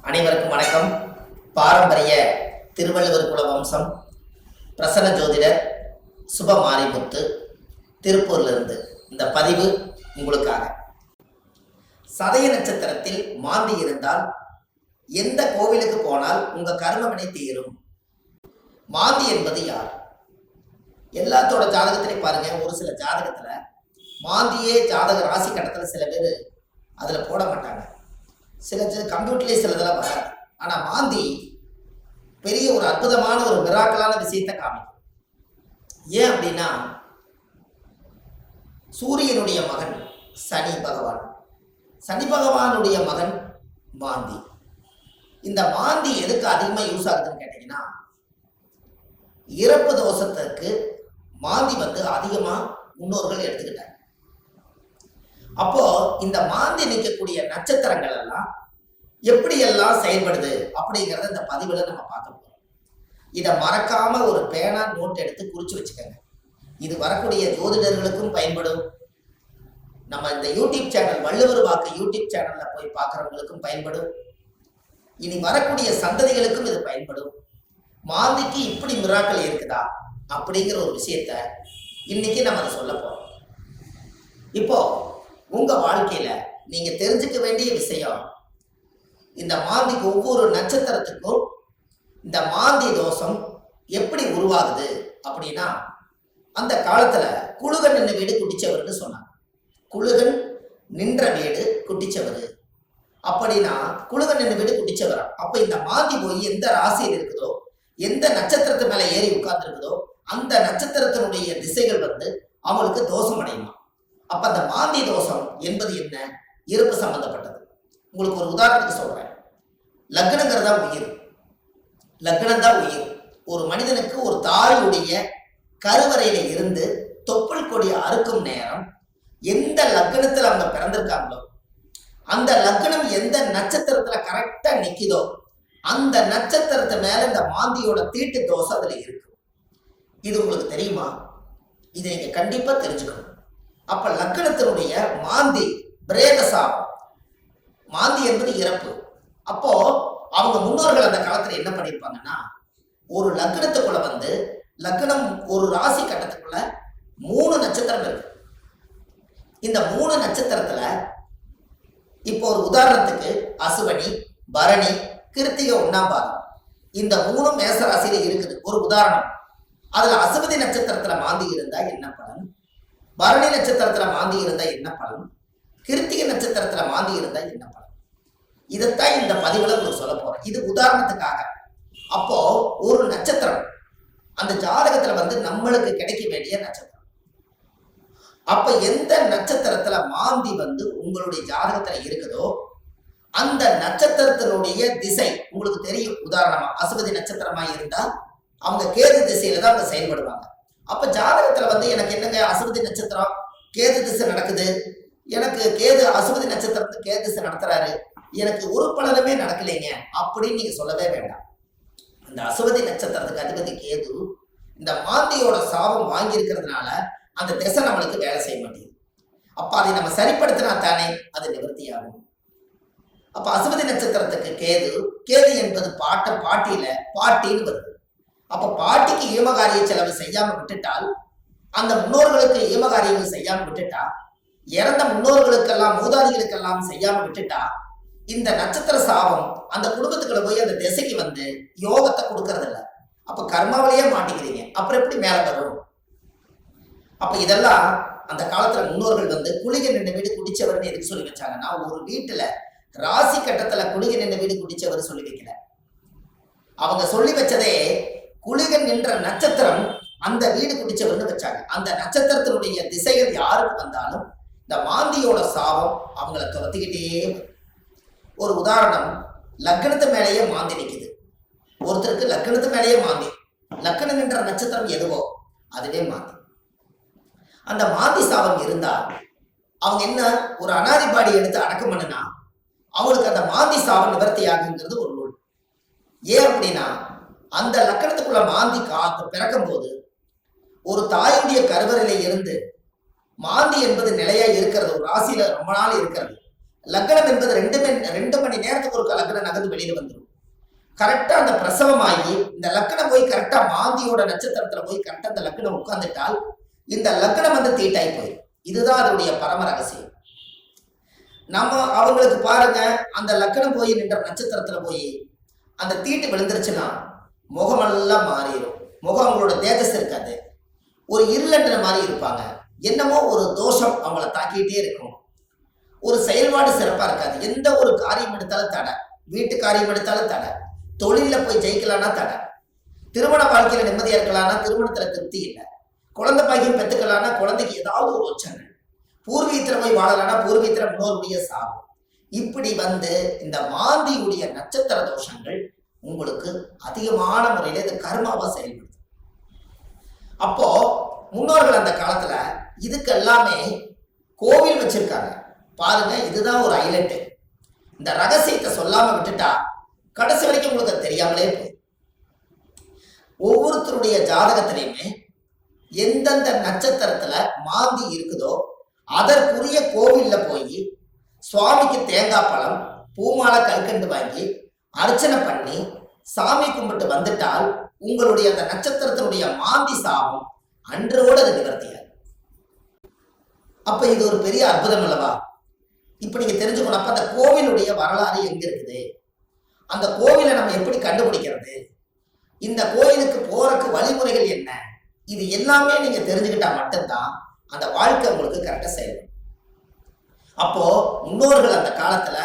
அனைவருக்கும் வணக்கம். பாரம்பரிய திருவள்ளுவர் குல வம்சம் பிரசன்ன ஜோதிடர் சுபமாரிமுத்து திருப்பூர்லிருந்து இந்த பதிவு உங்களுக்காக. சதய நட்சத்திரத்தில் மாந்தி இருந்தால் எந்த கோவிலுக்கு போனால் உங்க கர்மவினை தீரும். மாந்தி என்பது யார்? எல்லாத்தோட ஜாதகத்திலையும் பாருங்க, ஒரு சில ஜாதகத்துல மாந்தியே ஜாதக ராசி கட்டத்துல சில பேர் அதுல போட மாட்டாங்க. சில கம்ப்யூட்டர்லேயே சிலதெல்லாம் வராது. ஆனால் மாந்தி பெரிய ஒரு அற்புதமான ஒரு மிராக்கலான விஷயத்தை காமிக்கும். ஏன் அப்படின்னா, சூரியனுடைய மகன் சனி பகவான், சனி பகவானுடைய மகன் மாந்தி. இந்த மாந்தி எதுக்கு அதிகமாக யூஸ் ஆகுதுன்னு கேட்டீங்கன்னா, இறப்பு தோஷத்துக்கு மாந்தி அதிகமாக முன்னோர்கள் எடுத்துக்கிட்டாங்க. அப்போ இந்த மாந்தி நிற்கக்கூடிய நட்சத்திரங்கள் எல்லாம் எப்படி எல்லாம் செயல்படுது அப்படிங்கிறத இந்த பதிவுல நம்ம பார்க்க போறோம். இதை மறக்காம ஒரு பேனா நோட் எடுத்து குறிச்சு வச்சுக்கோங்க. இது வரக்கூடிய ஜோதிடர்களுக்கும் பயன்படும். நம்ம இந்த யூடியூப் சேனல் வள்ளுவர் வாக்கு யூடியூப் சேனல்ல போய் பார்க்குறவங்களுக்கும் பயன்படும். இனி வரக்கூடிய சந்ததிகளுக்கும் இது பயன்படும். மாந்திக்கு இப்படி மிராக்கள் இருக்குதா அப்படிங்கிற ஒரு விஷயத்த இன்னைக்கு நம்ம அதை சொல்ல போறோம். இப்போ உங்க வாழ்க்கையில நீங்க தெரிஞ்சுக்க வேண்டிய விஷயம், இந்த மாந்திக்கு ஒவ்வொரு நட்சத்திரத்துக்கும் இந்த மாந்தி தோஷம் எப்படி உருவாகுது அப்படின்னா, அந்த காலத்துல குழுகன் நின்ற வீடு குட்டிச்சவர்னு சொன்னாங்க. குழுகன் நின்ற வீடு குட்டிச்சவர் அப்படின்னா குழுகன் நின்ற வீடு குட்டிச்சவர். அப்ப இந்த மாந்தி போய் எந்த ராசியில் இருக்குதோ, எந்த நட்சத்திரத்து மேல ஏறி உட்கார்ந்து இருக்குதோ, அந்த நட்சத்திரத்தினுடைய திசைகள் அவங்களுக்கு தோஷம் அடையுமா. அப்ப அந்த மாந்தி தோஷம் என்பது என்ன? இறப்பு சம்பந்தப்பட்டது. உங்களுக்கு ஒரு உதாரணத்துக்கு சொல்றேன். லக்னங்கிறதா உயிர், லக்னம் தான் உயிர். ஒரு மனிதனுக்கு ஒரு தாயுடைய கருவறையில இருந்து தொப்புள் கொடியை அறுக்கும் நேரம் எந்த லக்னத்துல அவங்க பிறந்திருக்காங்களோ, அந்த லக்னம் எந்த நட்சத்திரத்துல கரெக்டா நிக்குதோ, அந்த நட்சத்திரத்து மேல இந்த மாந்தியோட தீட்டு தோஷம் அதுல இருக்கு. இது உங்களுக்கு தெரியுமா? இதை நீங்க கண்டிப்பா தெரிஞ்சுக்கணும். அப்ப லக்னத்தினுடைய மாந்தி பிரேத சாபம். மாந்தி என்பது இறப்பு. அப்போ அவங்க முன்னோர்கள் அந்த காலத்துல என்ன பண்ணிருப்பாங்கன்னா, ஒரு லக்னத்துக்குள்ள லக்னம் ஒரு ராசி கட்டத்துக்குள்ள 3 நட்சத்திரம் இருக்கு. இந்த 3 நட்சத்திரத்துல இப்போ ஒரு உதாரணத்துக்கு அசுவனி, பரணி, கிருத்திகை, 1ஆம் பாதம், இந்த 3 மேச ராசியில இருக்குது. ஒரு உதாரணம். அதுல அசுவதி நட்சத்திரத்துல மாந்தி இருந்தா என்ன பலன், பரணி நட்சத்திரத்துல மாந்தி இருந்தா என்ன பலன், கிருத்திகை நட்சத்திரத்துல மாந்தி இருந்தா என்ன பலன், இதைத்தான் இந்த பதிவுல உங்களுக்கு சொல்ல போறேன். இது உதாரணத்துக்காக. அப்போ ஒரு நட்சத்திரம் அந்த ஜாதகத்துல நம்மளுக்கு கிடைக்க வேண்டிய நட்சத்திரம். அப்ப எந்த நட்சத்திரத்துல மாந்தி உங்களுடைய ஜாதகத்துல இருக்குதோ, அந்த நட்சத்திரத்தினுடைய திசை உங்களுக்கு தெரியும். உதாரணமா அசுவதி நட்சத்திரமா இருந்தா அவங்க கேது திசையில தான் அவங்க செயல்படுவாங்க. அப்ப ஜாதகத்துல எனக்கு என்னங்க அசுவதி நட்சத்திரம் கேது திசை நடக்குது, எனக்கு கேது அசுவதி நட்சத்திரத்துக்கு கேது திசை நடத்துறாரு, எனக்கு ஒரு பலனுமே நடக்கலைங்க அப்படின்னு நீங்க சொல்லவே வேண்டாம். அந்த அசுவதி நட்சத்திரத்துக்கு அதிபதி கேது இந்த மாந்தியோட சாபம் வாங்கி இருக்கிறதுனால அந்த திசை நம்மளுக்கு வேலை செய்ய மாட்டேங்குது. அப்ப அதை நம்ம சரிப்படுத்தினா தானே அது நிவர்த்தி ஆகும். அப்ப அசுவதி நட்சத்திரத்துக்கு கேது, கேது என்பது பாட்டியில பாட்டின்னு வருது. அப்ப பாட்டிக்கு ஈமகாரிய செலவு செய்யாம விட்டுட்டால், அந்த முன்னோர்களுக்கு ஈமகாரியங்கள் செய்யாம விட்டுட்டா, இறந்த முன்னோர்களுக்கெல்லாம் மூதாதிகளுக்கெல்லாம் செய்யாம விட்டுட்டா, இந்த நட்சத்திர சாபம் அந்த குடும்பத்துக்குள்ள போய் அந்த திசைக்கு யோகத்தை கொடுக்கறது இல்லை. அப்ப கர்மாவிலேயே மாட்டிக்கிறீங்க. அப்புறம் எப்படி மேல வரும்? அப்ப இதெல்லாம் அந்த காலத்துல முன்னோர்கள் குளிகை நின்ற வீடு குடிச்சவர்னு எதுக்கு சொல்லி வச்சாங்கன்னா, ஒரு வீட்டுல ராசி கட்டத்துல குளிகை நின்ற வீடு குடிச்சவர் சொல்லி வைக்கல. அவங்க சொல்லி வச்சதே குளிகன் என்ற நட்சத்திரம் அந்த வீடு குடிச்சவர்னு வச்சாங்க. அந்த நட்சத்திரத்தினுடைய திசைகள் யாருக்கு வந்தாலும் இந்த மாந்தியோட சாபம் அவங்கள துரத்திக்கிட்டே. ஒரு உதாரணம், லக்னத்து மேலேயே மாந்தி நிற்குது. ஒருத்தருக்கு லக்னத்து மேலேயே மாந்தி, லக்னம் என்ற நட்சத்திரம் எதுவோ அதுவே மாந்தி. அந்த மாந்தி சாபம் இருந்தா அவங்க என்ன ஒரு அனாதிபாடி எடுத்து அடக்கம் பண்ணுனா அவங்களுக்கு அந்த மாந்தி சாபம் நிவர்த்தி ஆகுங்கிறது ஒரு நூல். ஏன் அப்படின்னா, அந்த லக்கணத்துக்குள்ள மாந்தி பிறக்கும் போது ஒரு தாயுடைய கருவறையில இருந்து மாந்தி என்பது நிலையா இருக்கிறது, ஒரு ராசியில ரொம்ப நாள் இருக்கிறது. லக்னம் என்பது 2 மணி நேரத்துக்கு ஒரு லக்னம் நகர்ந்து வெளியில வந்துடும். கரெக்டா அந்த பிரசவமாகி இந்த லக்னம் போய் கரெக்டா மாந்தியோட நட்சத்திரத்துல போய் கரெக்டா அந்த லக்னம் உட்கார்ந்துட்டால் இந்த லக்னம் வந்து தீட்டாய் போயிடும். இதுதான் அதனுடைய பரம ரகசியம். நம்ம அவங்களுக்கு பாருங்க, அந்த லக்னம் போய் நின்ற நட்சத்திரத்துல போய் அந்த தீட்டு விழுந்துருச்சுன்னா முகமெல்லாம் மாறிடும். முகம் அவங்களோட தேஜஸ் இருக்காது, ஒரு இருளன்ற மாதிரி இருப்பாங்க. என்னமோ ஒரு தோஷம் அவங்கள தாக்கிட்டே இருக்கும். ஒரு செயல்பாடு சிறப்பா இருக்காது. எந்த ஒரு காரியம் எடுத்தாலும் தடை, வீட்டு காரியம் எடுத்தாலும் தடை, தொழில போய் ஜெயிக்கலாம்னா தடை, திருமண வாழ்க்கையில நிம்மதியா இருக்கலாம்னா திருமணத்துல திருப்தி இல்லை, குழந்தை பாக்கியம் பெற்றுக்கலாம்னா குழந்தைக்கு ஏதாவது ஒரு உச்சங்கள், பூர்வீகத்துல போய் வாழலாம்னா பூர்வீகத்துல முன்னோருடைய சாபம். இப்படி வந்து இந்த மாந்தியுடைய நட்சத்திர தோஷங்கள் உங்களுக்கு அதிகமான முறையில இது கர்மாவா செயல்படுது. அப்போ முன்னோர்கள் அந்த காலத்துல இதுக்கு எல்லாமே கோவில் வச்சிருக்காங்க பாருங்க. இதுதான் ஒரு ஹைலைட். இந்த ரகசியத்தை சொல்லாம விட்டுட்டா கடைசி வரைக்கும் உங்களுக்கு தெரியாமலே போய் ஒவ்வொருத்தருடைய ஜாதகத்திலையுமே எந்தெந்த நட்சத்திரத்துல மாந்தி இருக்குதோ அதற்குரிய கோவில்ல போய் சுவாமிக்கு தேங்காய் பழம் பூமாலை கல்கண்டு வாங்கி அர்ச்சனை பண்ணி சாமி கும்பிட்டு வந்துட்டால் உங்களுடைய அந்த நட்சத்திரத்தினுடைய மாந்தி சாபம் அன்றோடு அது நிவர்த்தியாது. அப்ப இது ஒரு பெரிய அற்புதம் அல்லவா? இப்ப நீங்க தெரிஞ்சுக்கணும். அப்ப அந்த கோவிலுடைய வரலாறு எங்க இருக்குது, அந்த கோவிலை நம்ம எப்படி கண்டுபிடிக்கிறது, இந்த கோயிலுக்கு போறதுக்கு வழிமுறைகள் என்ன, இது எல்லாமே நீங்க தெரிஞ்சுக்கிட்டா மட்டும்தான் அந்த வாழ்க்கை உங்களுக்கு கரெக்டா செயல்படும். அப்போ முன்னோர்கள் அந்த காலத்துல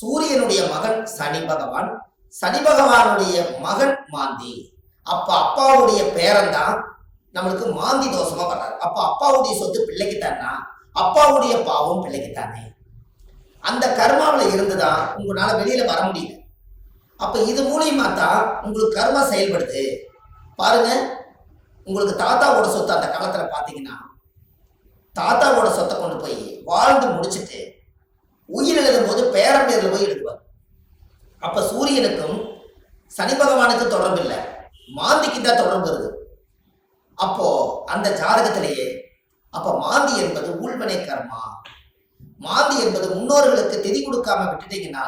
சூரியனுடைய மகன் சனி பகவான், சனி பகவானுடைய மகன் மாந்தி. அப்ப அப்பாவுடைய பேரன் தான் நம்மளுக்கு மாந்தி தோஷமா வர்றாரு. அப்ப அப்பாவுடைய சொத்து பிள்ளைக்குத்தானா, அப்பாவுடைய பாவம் பிள்ளைக்குத்தானே. அந்த கர்மாவில் இருந்துதான் உங்களால வெளியில வர முடியல. அப்ப இது மூலியமா தான் உங்களுக்கு கர்மா செயல்படுது. பாருங்க, உங்களுக்கு தாத்தாவோட சொத்து அந்த காலத்துல பாத்தீங்கன்னா தாத்தாவோட சொத்தை கொண்டு போய் வாழ்ந்து முடிச்சுட்டு உயிர் எழுதும் போது பேரன் பேர்ல போய் எழுதுவார். அப்ப சூரியனுக்கும் சனி பகவானுக்கு தொடர்பு இல்லை, மாந்திக்கு தான் தொடர்பு வருது. அப்போ அந்த ஜாதகத்திலேயே அப்ப மாந்தி என்பது உள்வினை கர்மா. மாந்தி என்பது முன்னோர்களுக்கு திதி கொடுக்காம விட்டுட்டீங்கன்னா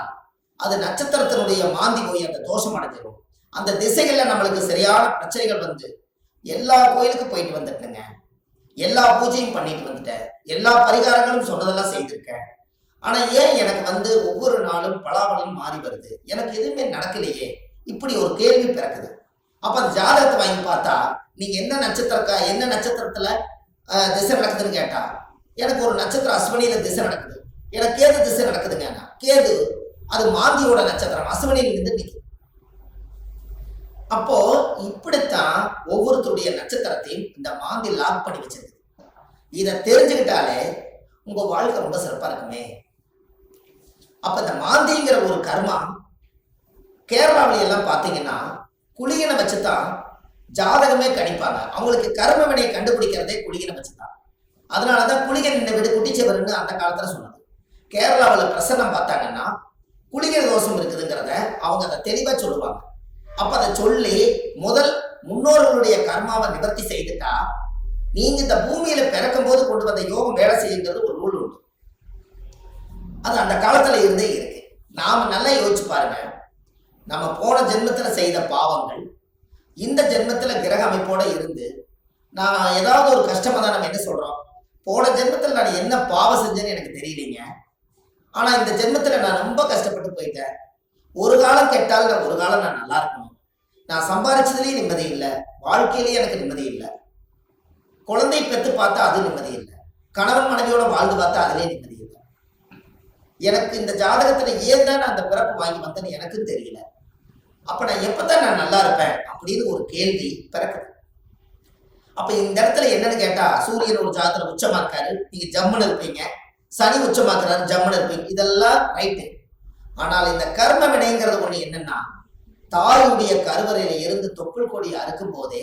அது நட்சத்திரத்தினுடைய மாந்தி போய் அந்த தோஷம் அடைஞ்சிடும். அந்த திசைகள்ல நம்மளுக்கு சரியான பிரச்சனைகள் வந்து எல்லா கோயிலுக்கும் போயிட்டு வந்துட்டேங்க, எல்லா பூஜையும் பண்ணிட்டு வந்துட்டேன், எல்லா பரிகாரங்களும் சொன்னதெல்லாம் செய்திருக்கேன். ஆனா ஏன் எனக்கு வந்து ஒவ்வொரு நாளும் பலாபலம் மாறி வருது, எனக்கு எதுவுமே நடக்கலையே, இப்படி ஒரு கேள்வி பிறக்குது. அப்ப அந்த ஜாதகத்தை வாங்கி பார்த்தா நீங்க என்ன நட்சத்திரத்துல திசை நடக்குதுன்னு கேட்டா எனக்கு ஒரு நட்சத்திரம் அஸ்வினியில திசை நடக்குது, எனக்கு கேது திசை நடக்குதுங்க. கேது அது மாந்தியோட நட்சத்திரம், அஸ்வினியில இருந்து நிற்கும். அப்போ இப்படித்தான் ஒவ்வொருத்தருடைய நட்சத்திரத்தையும் இந்த மாந்தி லாக் பண்ணி வச்சிருக்கு. இதை தெரிஞ்சுக்கிட்டாலே உங்க வாழ்க்கை ரொம்ப சிறப்பா இருக்குமே. அப்ப இந்த மாந்திங்கிற ஒரு கர்மா கேரளாவில எல்லாம் பாத்தீங்கன்னா குளிகனை வச்சுதான் ஜாதகமே கணிப்பாங்க. அவங்களுக்கு கர்ம வினையை கண்டுபிடிக்கிறதே குளிகனை வச்சுதான். அதனாலதான் குளிகன் இந்த வீடு குட்டிச்சவர்னு அந்த காலத்துல சொன்னது. கேரளாவில் பிரசன்னம் பார்த்தாங்கன்னா குளிகை தோஷம் இருக்குதுங்கிறத அவங்க அதை தெளிவா சொல்லுவாங்க. அப்ப அதை சொல்லி முதல் முன்னோர்களுடைய கர்மாவை நிவர்த்தி செய்துட்டா நீங்க இந்த பூமியில பிறக்கும் போது கொண்டு வந்த யோகம் வேலை செய்யுங்கிறது ஒரு நூல் உண்டு. அது அந்த காலத்துல இருந்தே இருக்கு. நாம நல்லா யோசிச்சு பாருங்க, நம்ம போன ஜென்மத்துல செய்த பாவங்கள் இந்த ஜென்மத்துல கிரக அமைப்போட இருந்து நான் ஏதாவது ஒரு கஷ்டமா தான் நம்ம என்ன சொல்றோம், போன ஜென்மத்துல நான் என்ன பாவம் செஞ்சேன்னு எனக்கு தெரியலீங்க, ஆனா இந்த ஜென்மத்துல நான் ரொம்ப கஷ்டப்பட்டு போயிட்டேன், ஒரு காலம் கெட்டால் ஒரு காலம் நான் நல்லா இருக்கணும், நான் சம்பாதிச்சதுலயும் நிம்மதி இல்லை, வாழ்க்கையிலேயே எனக்கு நிம்மதி இல்லை, குழந்தை பெற்று பார்த்தா அது நிம்மதி இல்லை, கணவன் மனைவியோட வாழ்ந்து பார்த்தா அதுலேயே நிம்மதி இல்லை, எனக்கு இந்த ஜாதகத்துல ஏன் தான் நான் அந்த பிறப்பு வாங்கி வந்தேன்னு எனக்கும் தெரியல, அப்ப நான் எப்பதான் நான் நல்லா இருப்பேன் அப்படின்னு ஒரு கேள்வி பிறக்குது. அப்ப இந்த இடத்துல என்னன்னு கேட்டா சூரியன் ஒரு ஜாதகத்துல உச்சமா இருக்காரு, நீங்க ஜம்முன்னு இருப்பீங்க, சனி உச்சமாக்குறாரு ஜம்முன்னு இருப்பீங்க, இதெல்லாம் ரைட்டு. ஆனால் இந்த கர்ம வினைங்கிறது ஒண்ணு என்னன்னா தாயுடைய கருவறையில இருந்து தொப்புள் கொடி அறுக்கும் போதே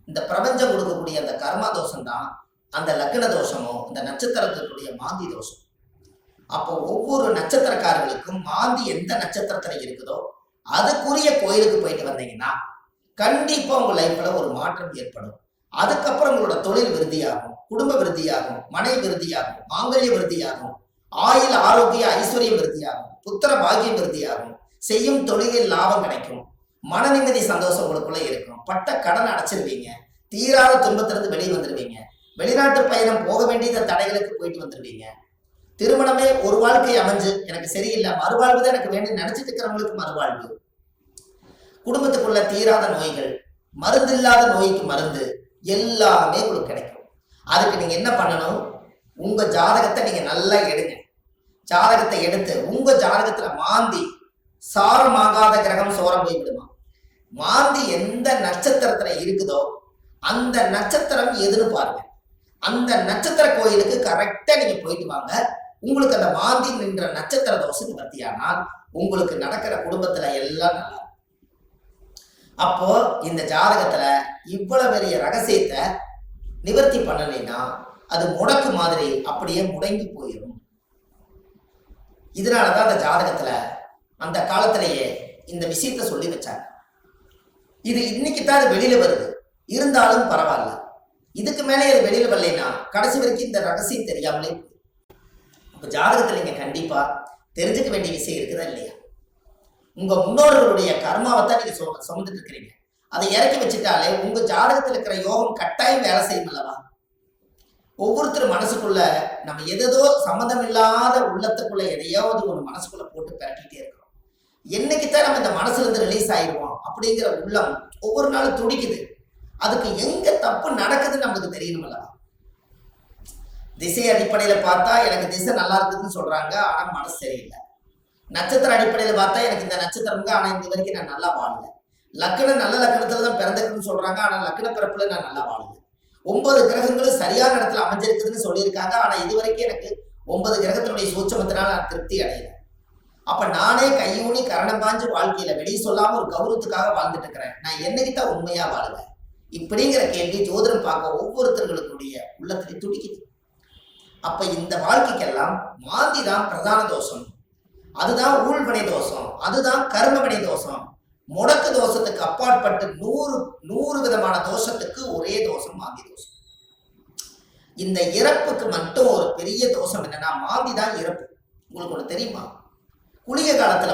இந்த பிரபஞ்சம் கொடுக்கக்கூடிய அந்த கர்மா தோஷம் தான் அந்த லக்ன தோஷமோ இந்த நட்சத்திரத்தினுடைய மாந்தி தோஷம். அப்போ ஒவ்வொரு நட்சத்திரக்காரர்களுக்கும் மாந்தி எந்த நட்சத்திரத்துல இருக்குதோ அதுக்குரிய கோயிலுக்கு போயிட்டு வந்தீங்கன்னா கண்டிப்பா உங்க லைஃப்ல ஒரு மாற்றம் ஏற்படும். அதுக்கப்புறம் உங்களோட தொழில் விருத்தியாகும், குடும்ப விருத்தியாகும், மனை விருத்தியாகும், மாங்கல்ய விருத்தியாகும், ஆயுள் ஆரோக்கிய ஐஸ்வர்யம் விருத்தியாகும், புத்திர பாக்கியம் விருத்தியாகும், செய்யும் தொழிலில் லாபம் கிடைக்கும், மன நிம்மதி சந்தோஷம் உங்களுக்குள்ள இருக்கும், பட்ட கடன் அடைச்சிருவீங்க, தீராத துன்பத்திலிருந்து வெளியே வந்துடுவீங்க, வெளிநாட்டு பயணம் போக வேண்டிய தடைகளுக்கு போயிட்டு வந்துடுவீங்க, திருமணமே ஒரு வாழ்க்கை அமைஞ்சு எனக்கு சரியில்லை, மறுவாழ்வு தான் எனக்கு வேண்டி நினைச்சிட்டு இருக்கிறவங்களுக்கு மறுவாழ்வு, குடும்பத்துக்குள்ள தீராத நோய்கள், மருந்து இல்லாத நோய்க்கு மருந்து, எல்லாமே உங்களுக்கு கிடைக்கும். அதுக்கு நீங்க என்ன பண்ணணும், உங்க ஜாதகத்தை நீங்க நல்லா எடுங்க. ஜாதகத்தை எடுத்து உங்க ஜாதகத்துல மாந்தி சாரமாகாத கிரகம் சோரம் போய் விடுமா, மாந்தி எந்த நட்சத்திரத்துல இருக்குதோ அந்த நட்சத்திரம் எதுன்னு பாருங்க. அந்த நட்சத்திர கோயிலுக்கு கரெக்டா நீங்க போயிட்டு வாங்க. உங்களுக்கு அந்த மாந்தி நின்ற நட்சத்திர தோஷம் நிவர்த்தியானால் உங்களுக்கு நடக்கிற குடும்பத்துல எல்லாம் நல்லா. அப்போ இந்த ஜாதகத்துல இவ்வளவு பெரிய ரகசியத்தை நிவர்த்தி பண்ணலைன்னா அது முடக்கு மாதிரி அப்படியே முடங்கி போயிடும். இதனாலதான் அந்த ஜாதகத்துல அந்த காலத்திலேயே இந்த விஷயத்த சொல்லி வச்சாங்க. இது இன்னைக்கு தான் அது வெளியில வருது, இருந்தாலும் பரவாயில்ல. இதுக்கு மேலே அது வெளியில வரலைன்னா கடைசி வரைக்கும் இந்த ரகசியம் தெரியாமலே. இப்ப ஜாதகத்துல நீங்க கண்டிப்பா தெரிஞ்சுக்க வேண்டிய விஷயம் இருக்குதா இல்லையா? உங்க முன்னோர்களுடைய கர்மாவை தான் நீங்க சுமந்துட்டு இருக்கிறீங்க. அதை இறக்கி வச்சுட்டாலே உங்க ஜாதகத்துல இருக்கிற யோகம் கட்டாயம் வேலை செய்யும் அல்லவா? ஒவ்வொருத்தரும் மனசுக்குள்ள நம்ம எதோ சம்மந்தம் இல்லாத உள்ளத்துக்குள்ள எதையாவது ஒரு மனசுக்குள்ள போட்டு பரட்டிட்டே இருக்கிறோம். என்னைக்குத்தான் நம்ம இந்த மனசுல இருந்து ரிலீஸ் ஆயிடுவோம் அப்படிங்கிற உள்ளம் ஒவ்வொரு நாளும் துடிக்குது. அதுக்கு எங்க தப்பு நடக்குதுன்னு நமக்கு தெரியணும் அல்லவா? திசை அடிப்படையில பார்த்தா எனக்கு திசை நல்லா இருக்குதுன்னு சொல்றாங்க, ஆனா மனசு சரியில்லை. நட்சத்திர அடிப்படையில பார்த்தா எனக்கு இந்த நட்சத்திரங்க, ஆனா இந்த வரைக்கும் நான் நல்லா வாழல. லக்னம் நல்ல லக்னத்துல தான் பிறந்திருக்குன்னு சொல்றாங்க, ஆனா லக்ன பிறப்புல நான் நல்லா வாழல. 9 கிரகங்களும் சரியான இடத்துல அமைஞ்சிருக்குதுன்னு சொல்லியிருக்காங்க, ஆனா இது வரைக்கும் எனக்கு 9 கிரகத்தினுடைய சூட்சமத்தினால நான் திருப்தி அடையல. அப்ப நானே கையூனி கரணம் பாஞ்சு வாழ்க்கையில வெளியே சொல்லாம ஒரு கௌரவத்துக்காக வாழ்ந்துட்டு இருக்கிறேன். நான் என்னைக்குத்தான் உண்மையா வாழுவேன்? இப்படிங்கிற கேள்வி ஜோதிடம் பார்க்க ஒவ்வொருத்தர்களுடைய உள்ளத்திலே துடிக்குது. அப்ப இந்த வாழ்க்கைக்கெல்லாம் மாந்தி தான் பிரதான தோஷம், அதுதான் ஊழ்வினை தோஷம், அதுதான் கர்மவினை தோஷம். முடக்கு தோஷத்துக்கு அப்பாற்பட்டு 100 விதமான தோஷத்துக்கு ஒரே தோஷம் மாந்தி தோஷம். இந்த இறப்புக்கு மட்டும் ஒரு பெரிய தோஷம் என்னன்னா மாந்தி தான் இறப்பு. உங்களுக்கு ஒண்ணு தெரியுமா? குளிகை காலத்துல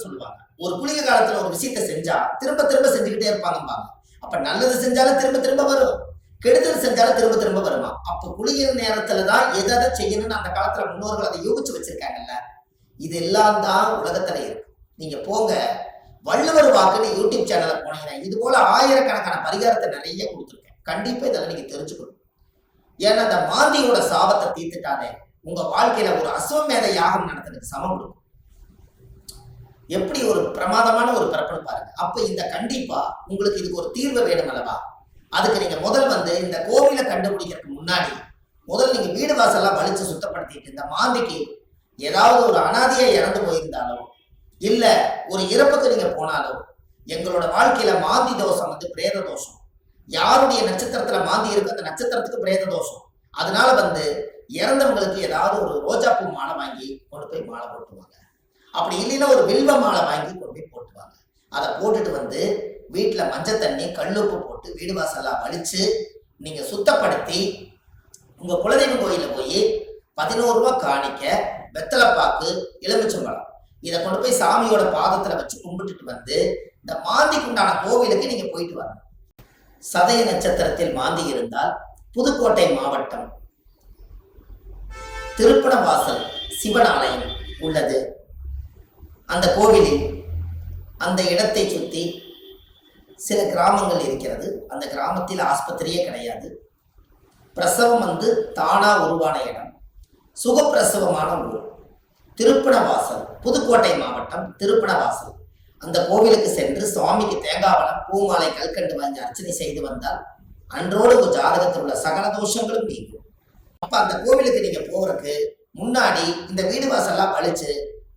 சொல்லுவாங்க, ஒரு குளிகை காலத்துல ஒரு விஷயத்த செஞ்சா திரும்ப திரும்ப செஞ்சுக்கிட்டே இருப்பாங்க. அப்ப நல்லது செஞ்சாலும் திரும்ப திரும்ப வரும், கெடுதல் செஞ்சாலும் திரும்ப திரும்ப வருமா? அப்ப குளிகிற நேரத்துலதான் எதை செய்யணும்னு அந்த காலத்துல முன்னோர்கள் அதை யோகிச்சு வச்சிருக்காங்கல்ல. இது எல்லாம் தான் உலகத்துல இருக்கு. நீங்க போங்க, வள்ளுவர் வாக்குன்னு யூடியூப் சேனல்ல போனீங்கன்னா இது போல ஆயிரக்கணக்கான பரிகாரத்தை நிறைய கொடுத்துருக்கேன். கண்டிப்பா இதெல்லாம் நீங்க தெரிஞ்சுக்கணும். ஏன்னா அந்த மாந்தியோட சாபத்தை தீர்த்துட்டாலே உங்க வாழ்க்கையில ஒரு அஸ்வமேத யாகம் நடத்துறதுக்கு சமம் கொடுக்கும். எப்படி ஒரு பிரமாதமான ஒரு பிறப்புன்னு பாருங்க. அப்ப இந்த கண்டிப்பா உங்களுக்கு இதுக்கு ஒரு தீர்வு வேணும் அல்லவா? அதுக்கு நீங்க முதல் இந்த கோவிலை கண்டுபிடிக்கிறதுக்கு முன்னாடி முதல் நீங்க வீடு வாசல்லாம் வலிச்சு சுத்தப்படுத்திட்டு, இந்த மாந்திக்கு ஏதாவது ஒரு அனாதையா இறந்து போயிருந்தாலோ இல்ல ஒரு இறப்புக்கு நீங்க போனாலோ, எங்களோட வாழ்க்கையில மாந்தி தோஷம் பிரேத தோஷம். யாருடைய நட்சத்திரத்துல மாந்தி இருக்கு அந்த நட்சத்திரத்துக்கு பிரேத தோஷம். அதனால இறந்தவங்களுக்கு ஏதாவது ஒரு ரோஜாப்பூ மாலை வாங்கி கொண்டு போய் மாலை போட்டுவாங்க. அப்படி இல்லைன்னா ஒரு வில்வ மாலை வாங்கி கொண்டு போய் போட்டுவாங்க. அதை போட்டுட்டு வீட்டுல மஞ்சள் தண்ணி கல்லுப்பு போட்டு வீடு வாசல்லாம் வலிச்சு நீங்க சுத்தப்படுத்தி உங்க குலதெய்வம் கோயில போய் 11 ரூபாய் காணிக்க, வெத்தலைப்பாக்கு, எலுமிச்சம்பழம் இதை கொண்டு போய் சாமியோட பாதத்துல வச்சு கும்பிட்டுட்டு இந்த மாந்திக்கு உண்டான கோவிலுக்கு நீங்க போயிட்டு வரணும். சதய நட்சத்திரத்தில் மாந்தி இருந்தால் புதுக்கோட்டை மாவட்டம் திருப்பணவாசல் சிவன் ஆலயம் உள்ளது. அந்த கோவிலில் அந்த இடத்தை சுற்றி சில கிராமங்கள் இருக்கிறது. அந்த கிராமத்தில் ஆஸ்பத்திரியே கிடையாது. பிரசவம் தானா உருவான இடம், சுகப்பிரசவமான ஊர். திருப்பணவாசல், புதுக்கோட்டை மாவட்டம் திருப்பணவாசல். அந்த கோவிலுக்கு சென்று சுவாமிக்கு தேங்காவளம், பூமாலை, கல்கண்டு வாங்கி அர்ச்சனை செய்து வந்தால் அன்றோடு ஒரு ஜாதகத்தில் உள்ள சகல தோஷங்களும் நீங்கும். அப்ப அந்த கோவிலுக்கு நீங்க போறதுக்கு முன்னாடி இந்த வீடு வாசல்லாம் வலிச்சு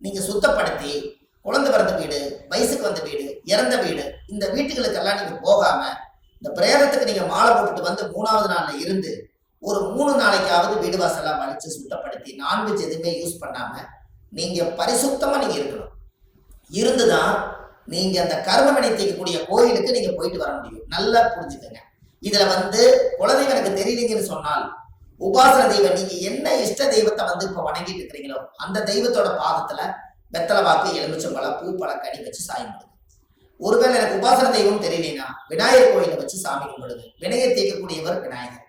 நீங்க சுத்தப்படுத்தி, குழந்தை பிறந்த வீடு, வயசுக்கு வந்த வீடு, இறந்த வீடு, இந்த வீட்டுகளுக்கெல்லாம் நீங்க போகாம இந்த பிரேதத்துக்கு நீங்க மாலை போட்டுட்டு 3வது நாள்ல இருந்து ஒரு 3 நாளைக்காவது வீடு வாசல்லாம் வலிச்சு சுத்தப்படுத்தி நான்வெஜ் எதுவுமே யூஸ் பண்ணாம நீங்க பரிசுத்தமா நீங்க இருக்கணும். இருந்துதான் நீங்க அந்த கர்மவினை தீர்க்கக்கூடிய கோயிலுக்கு நீங்க போயிட்டு வர முடியும். நல்லா புரிஞ்சுக்கங்க. இதுல குலதெய்வம் எனக்கு தெரியலீங்கன்னு சொன்னால் உபாசன தெய்வம் நீங்க என்ன இஷ்ட தெய்வத்தை வந்து இப்ப வணங்கிட்டு இருக்கிறீங்களோ அந்த தெய்வத்தோட பாதத்துல வெத்தலை வாக்கு எலுமிச்சம்பழம் பூ பழம் கனி வச்சு சாமி கும்பிடுங்க. ஒருவேளை எனக்கு உபாசன தெய்வம் தெரியலனா விநாயகர் கோயிலை வச்சு சாமி கும்பிடுங்க. வினையை தீர்க்கக்கூடியவர் விநாயகர்.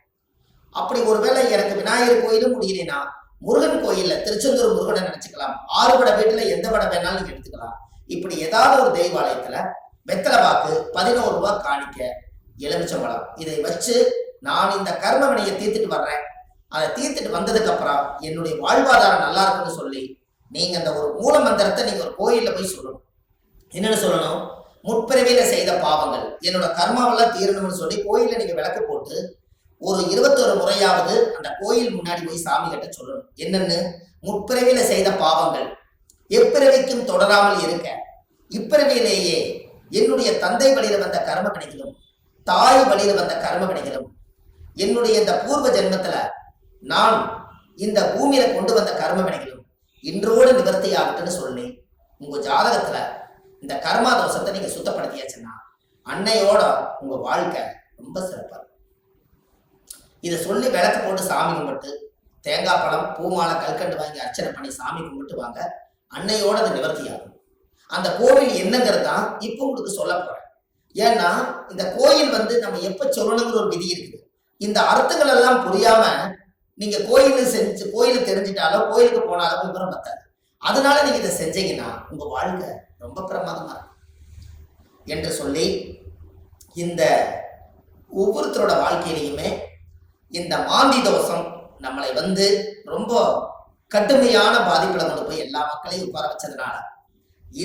அப்படி ஒருவேளை எனக்கு விநாயகர் கோயிலும் முடியலனா முருகன் கோயில்ல திருச்செந்தூர் முருகனை நினைச்சுக்கலாம். 6 வடை வீட்டுல எந்த வடை வேணாலும் நீங்க எடுத்துக்கலாம். இப்படி ஏதாவது ஒரு தெய்வாலயத்துல வெத்தலை வாக்கு 11 ரூபாய் காணிக்க எலுமிச்சம்பழம் இதை வச்சு நான் இந்த கர்ம வினையை தீர்த்துட்டு வர்றேன், அதை தீர்த்துட்டு வந்ததுக்கு அப்புறம் என்னுடைய வாழ்வாதாரம் நல்லா இருக்குன்னு சொல்லி நீங்க அந்த ஒரு மூல மந்திரத்தை நீங்க ஒரு கோயில்ல போய் சொல்லணும். என்னன்னு சொல்லணும்? முற்பிறவியில செய்த பாவங்கள் என்னோட கர்மாவெல்லாம் தீரணும்னு சொல்லி கோயில்ல நீங்க விளக்கு போட்டு ஒரு 21 முறையாவது அந்த கோயில் முன்னாடி போய் சாமி கிட்ட சொல்லணும். என்னன்னு? முற்பிறவியில செய்த பாவங்கள் எப்பிறவிக்கும் தொடராமல் இருக்க இப்பிறவியிலேயே என்னுடைய தந்தை வழியில வந்த கர்ம வினைகளும் தாய் வழியில வந்த கர்ம வினைகளும் என்னுடைய இந்த பூர்வ ஜென்மத்துல நான் இந்த பூமியில கொண்டு வந்த கர்ம வினைகளும் இன்றோடு நிவர்த்தி ஆகட்டுன்னு சொல்லி உங்க ஜாதகத்துல இந்த கர்மா தோஷத்தை நீங்க சுத்தப்படுத்தியாச்சுன்னா அன்னையோட உங்க வாழ்க்கை ரொம்ப சிறப்பா இருக்கும். இதை சொல்லி விளக்கு போட்டு சாமி கும்பிட்டு தேங்காய் பழம் பூமாலை கல்கண்டு வாங்கி அர்ச்சனை பண்ணி சாமி கும்பிட்டு வாங்க. அன்னையோட அது நிவர்த்தி ஆகும். அந்த கோவில் என்னங்கிறது தான் இப்போ உங்களுக்கு சொல்ல போறேன். ஏன்னா இந்த கோயில் வந்து நம்ம எப்ப சொல்லணுங்கிற ஒரு விதி இருக்குது. இந்த அர்த்தங்கள் எல்லாம் புரியாம நீங்க கோயிலுக்கு தெரிஞ்சிட்டாலோ கோயிலுக்கு போனாலோ விவரம் பத்தாது. அதனால நீங்க இதை செஞ்சீங்கன்னா உங்க வாழ்க்கை ரொம்ப பிரமாதமா இருக்கும் என்று சொல்லி இந்த ஒவ்வொருத்தரோட வாழ்க்கையிலையுமே இந்த மாந்தி தோஷம் நம்மளை வந்து ரொம்ப கடுமையான பாதிப்புல கொண்டு போய் எல்லா மக்களையும் உட்கார வச்சதுனால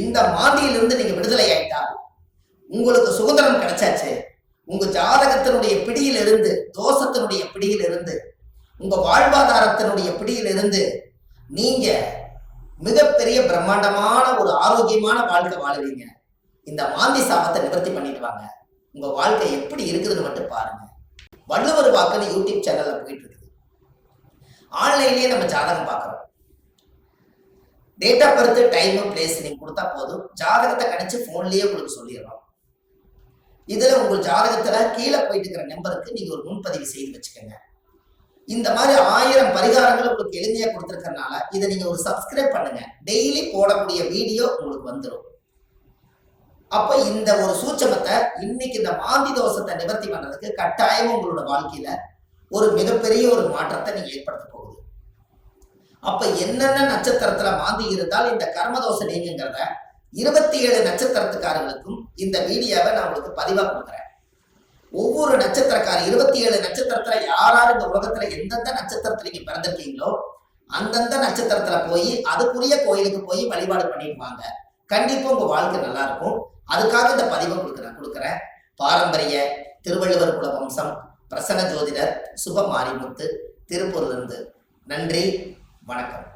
இந்த மாந்தியிலிருந்து நீங்க விடுதலை ஆயிட்டால் உங்களுக்கு சுதந்திரம் கிடைச்சாச்சு. உங்க ஜாதகத்தினுடைய பிடியிலிருந்து தோஷத்தினுடைய பிடியிலிருந்து உங்க வாழ்வாதாரத்தினுடைய பிடியிலிருந்து நீங்க மிகப்பெரிய பிரம்மாண்டமான ஒரு ஆரோக்கியமான வாழ்க்கை வாழுவீங்க. இந்த மாந்தி சாபத்தை நிவர்த்தி பண்ணிட்டு வாங்க. உங்க வாழ்க்கை எப்படி இருக்குதுன்னு மட்டும் பாருங்க. வள்ளுவர் வாக்குன்னு யூடியூப் சேனல்ல போயிட்டு இருக்குது. ஆன்லைன்லயே நம்ம ஜாதகம் பார்க்கறோம். Date of birth time place நீங்க கொடுத்தா போதும், ஜாதகத்தை கணிச்சு போன்லயே உங்களுக்கு சொல்லிடுறோம். இதுல உங்க ஜாதகத்துல கீழே போயிட்டு இருக்கிற நம்பருக்கு நீங்க ஒரு முன்பதிவு செய்து வச்சுக்கோங்க. இந்த மாதிரி 1000 பரிகாரங்கள் உங்களுக்கு எளிமையா கொடுத்துருக்கறனால இதை நீங்க ஒரு சப்ஸ்கிரைப் பண்ணுங்க. டெய்லி போடக்கூடிய வீடியோ உங்களுக்கு வந்துடும். அப்ப இந்த ஒரு சூட்சமத்தை இன்னைக்கு இந்த மாந்தி தோஷத்தை நிவர்த்தி பண்றதுக்கு கட்டாயம் உங்களோட வாழ்க்கையில ஒரு மிகப்பெரிய ஒரு மாற்றத்தை நீங்க ஏற்படுத்த போகுது. அப்ப என்னென்ன நட்சத்திரத்துல மாந்தி இருந்தால் இந்த கர்மதோஷம் நீங்கிறத 27 நட்சத்திரத்துக்காரர்களுக்கும் இந்த வீடியோவை நான் உங்களுக்கு பதிவா கொடுக்குறேன். ஒவ்வொரு நட்சத்திரக்காரர் 27 நட்சத்திரத்துல யாராரு இந்த உலகத்துல எந்தெந்த நட்சத்திரத்துல நீங்க பிறந்திருக்கீங்களோ அந்தந்த நட்சத்திரத்துல போய் அதுக்குரிய கோயிலுக்கு போய் வழிபாடு பண்ணிடுவாங்க. கண்டிப்பா உங்க வாழ்க்கை நல்லா இருக்கும். அதுக்காக இந்த பதிவை கொடுக்குறேன். பாரம்பரிய திருவள்ளுவர் குல வம்சம் பிரசன்ன ஜோதிடர் சுப மாரிமுத்து திருப்பூர்ல இருந்து. நன்றி, வணக்கம்.